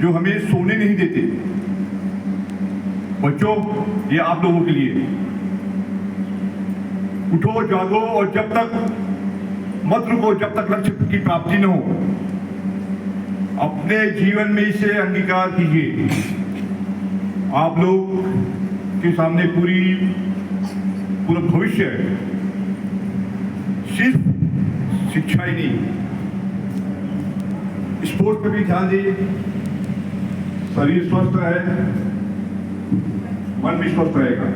जो हमें सोने नहीं देते। बच्चों, ये आप लोगों के लिए, उठो जागो और जब तक मत रुको जब तक लक्ष्य की प्राप्ति न हो। अपने जीवन में इसे अंगीकार कीजिए। आप लोग के सामने पूरा भविष्य है, सिर्फ शिक्षा ही नहीं, स्पोर्ट्स पे भी ध्यान दीजिए। शरीर स्वस्थ रहे, मन भी स्वस्थ रहेगा।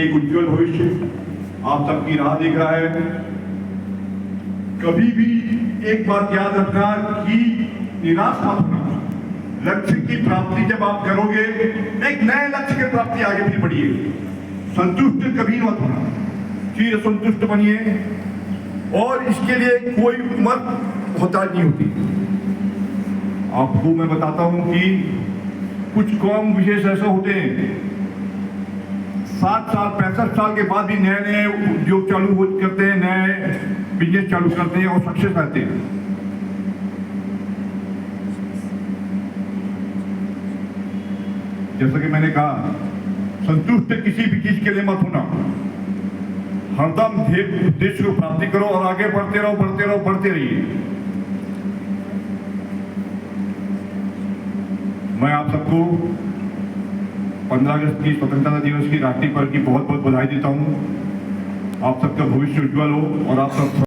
एक उज्जवल भविष्य आप सबकी राह देख रहा है। कभी भी एक बात याद रखना कि निराश मत होना। लक्ष्य की प्राप्ति जब आप करोगे, एक नए लक्ष्य की प्राप्ति आगे भी बढ़िए। संतुष्ट कभी मत होना, चिर संतुष्ट बनिए। और इसके लिए कोई उम्र होता नहीं होती। आपको मैं बताता हूं कि कुछ कौम विशेष ऐसे होते हैं 60 साल 65 साल के बाद भी नए नए उद्योग चालू करते हैं, नए बिजनेस चालू करते हैं और सक्सेस रहते हैं। जैसा कि मैंने कहा, संतुष्ट किसी भी चीज के लिए मत होना। हरदम उद्देश्य को प्राप्ति करो और आगे बढ़ते रहो, बढ़ते रहो, बढ़ते रहिए। मैं आप सबको 15 अगस्त की स्वतंत्रता दिवस की रात्रि पर की बहुत बहुत बधाई देता हूं। आप सबका भविष्य उज्जवल हो और आप सब